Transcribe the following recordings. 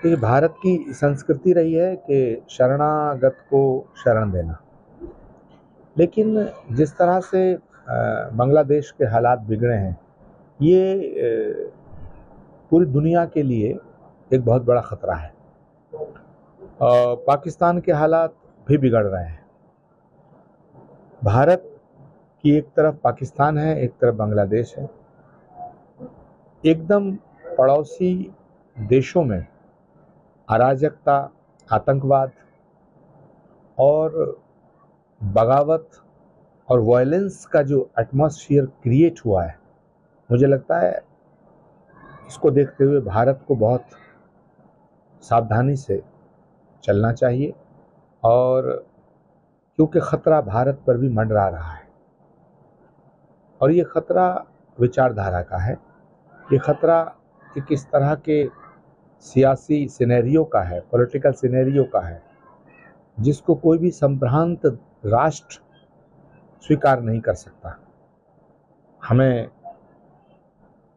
कि भारत की संस्कृति रही है कि शरणागत को शरण देना, लेकिन जिस तरह से बांग्लादेश के हालात बिगड़े हैं, ये पूरी दुनिया के लिए एक बहुत बड़ा खतरा है। पाकिस्तान के हालात भी बिगड़ रहे हैं। भारत की एक तरफ पाकिस्तान है, एक तरफ बांग्लादेश है। एकदम पड़ोसी देशों में अराजकता, आतंकवाद और बगावत और वायलेंस का जो एटमॉस्फेयर क्रिएट हुआ है, मुझे लगता है इसको देखते हुए भारत को बहुत सावधानी से चलना चाहिए। और क्योंकि खतरा भारत पर भी मंडरा रहा है और ये खतरा विचारधारा का है, ये खतरा एक इस तरह के सियासी सिनेरियो का है, पॉलिटिकल सिनेरियो का है, जिसको कोई भी संभ्रांत राष्ट्र स्वीकार नहीं कर सकता। हमें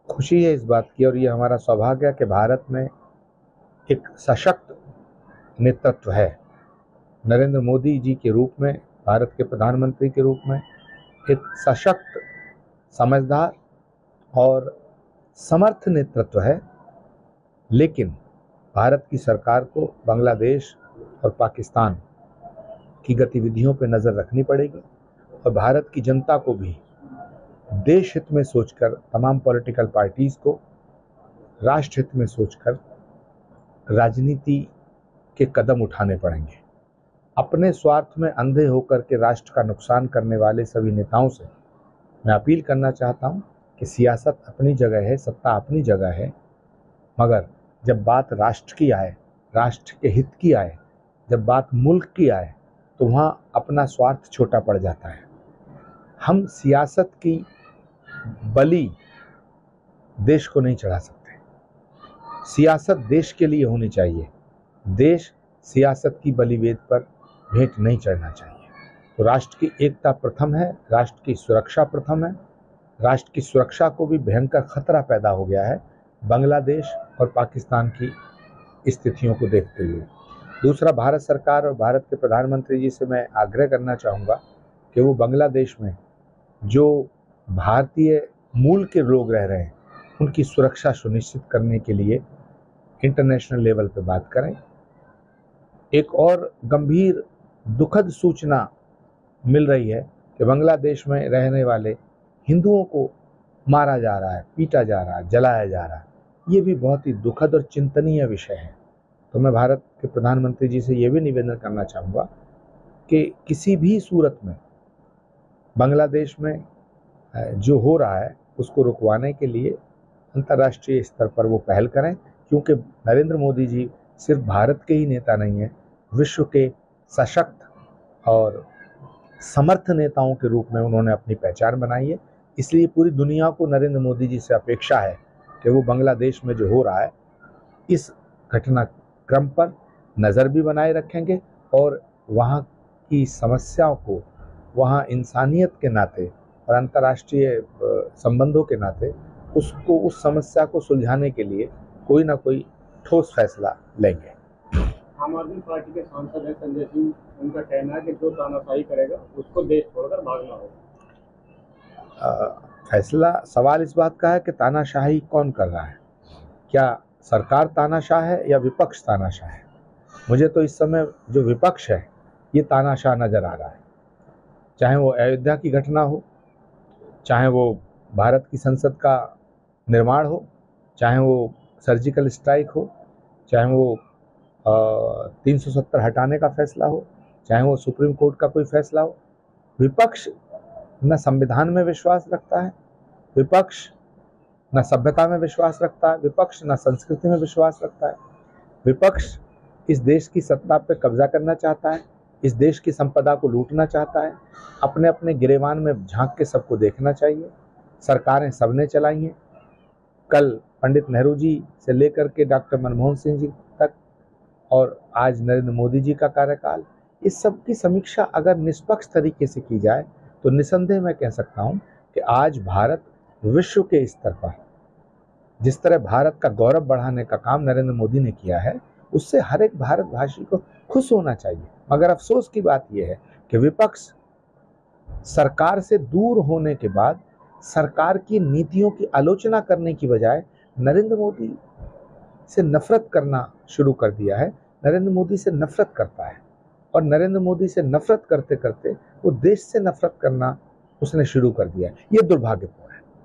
खुशी है इस बात की और ये हमारा सौभाग्य है कि भारत में एक सशक्त नेतृत्व है। नरेंद्र मोदी जी के रूप में, भारत के प्रधानमंत्री के रूप में एक सशक्त, समझदार और समर्थ नेतृत्व है। लेकिन भारत की सरकार को बांग्लादेश और पाकिस्तान की गतिविधियों पर नज़र रखनी पड़ेगी और भारत की जनता को भी देश हित में सोचकर, तमाम पॉलिटिकल पार्टीज़ को राष्ट्र हित में सोचकर राजनीति के कदम उठाने पड़ेंगे। अपने स्वार्थ में अंधे होकर के राष्ट्र का नुकसान करने वाले सभी नेताओं से मैं अपील करना चाहता हूं कि सियासत अपनी जगह है, सत्ता अपनी जगह है, मगर जब बात राष्ट्र की आए, राष्ट्र के हित की आए, जब बात मुल्क की आए, तो वहाँ अपना स्वार्थ छोटा पड़ जाता है। हम सियासत की बलि देश को नहीं चढ़ा सकते। सियासत देश के लिए होनी चाहिए, देश सियासत की बलिवेद पर भेंट नहीं चढ़ना चाहिए। तो राष्ट्र की एकता प्रथम है, राष्ट्र की सुरक्षा प्रथम है। राष्ट्र की सुरक्षा को भी भयंकर खतरा पैदा हो गया है बांग्लादेश और पाकिस्तान की स्थितियों को देखते हुए। दूसरा, भारत सरकार और भारत के प्रधानमंत्री जी से मैं आग्रह करना चाहूँगा कि वो बांग्लादेश में जो भारतीय मूल के लोग रह रहे हैं, उनकी सुरक्षा सुनिश्चित करने के लिए इंटरनेशनल लेवल पे बात करें। एक और गंभीर दुखद सूचना मिल रही है कि बांग्लादेश में रहने वाले हिंदुओं को मारा जा रहा है, पीटा जा रहा है, जलाया जा रहा है। ये भी बहुत ही दुखद और चिंतनीय विषय है। तो मैं भारत के प्रधानमंत्री जी से ये भी निवेदन करना चाहूँगा कि किसी भी सूरत में बांग्लादेश में जो हो रहा है उसको रुकवाने के लिए अंतर्राष्ट्रीय स्तर पर वो पहल करें, क्योंकि नरेंद्र मोदी जी सिर्फ भारत के ही नेता नहीं हैं, विश्व के सशक्त और समर्थ नेताओं के रूप में उन्होंने अपनी पहचान बनाई है। इसलिए पूरी दुनिया को नरेंद्र मोदी जी से अपेक्षा है कि वो बांग्लादेश में जो हो रहा है इस घटनाक्रम पर नज़र भी बनाए रखेंगे और वहाँ की समस्याओं को, वहाँ इंसानियत के नाते और अंतर्राष्ट्रीय संबंधों के नाते उसको, उस समस्या को सुलझाने के लिए कोई ना कोई ठोस फैसला लेंगे। आम आदमी पार्टी के सांसद हैं संजय सिंह, उनका कहना है कि जो तानाशाही करेगा उसको देश छोड़कर भागना होगा। फैसला, सवाल इस बात का है कि तानाशाही कौन कर रहा है? क्या सरकार तानाशाह है या विपक्ष तानाशाह है? मुझे तो इस समय जो विपक्ष है ये तानाशाह नज़र आ रहा है। चाहे वो अयोध्या की घटना हो, चाहे वो भारत की संसद का निर्माण हो, चाहे वो सर्जिकल स्ट्राइक हो, चाहे वो 370 हटाने का फैसला हो, चाहे वो सुप्रीम कोर्ट का कोई फैसला हो, विपक्ष न संविधान में विश्वास रखता है, विपक्ष न सभ्यता में विश्वास रखता है, विपक्ष न संस्कृति में विश्वास रखता है। विपक्ष इस देश की सत्ता पर कब्जा करना चाहता है, इस देश की संपदा को लूटना चाहता है। अपने अपने गिरेबान में झांक के सबको देखना चाहिए। सरकारें सबने चलाई हैं, कल पंडित नेहरू जी से लेकर के डॉक्टर मनमोहन सिंह जी तक और आज नरेंद्र मोदी जी का कार्यकाल, इस सब की समीक्षा अगर निष्पक्ष तरीके से की जाए तो निसंदेह मैं कह सकता हूं कि आज भारत विश्व के स्तर पर जिस तरह भारत का गौरव बढ़ाने का काम नरेंद्र मोदी ने किया है, उससे हर एक भारतवासी को खुश होना चाहिए। मगर अफसोस की बात यह है कि विपक्ष सरकार से दूर होने के बाद सरकार की नीतियों की आलोचना करने की बजाय नरेंद्र मोदी से नफरत करना शुरू कर दिया है। नरेंद्र मोदी से नफरत करता है और नरेंद्र मोदी से नफरत करते करते वो देश से नफरत करना उसने शुरू कर दिया है। ये दुर्भाग्यपूर्ण है।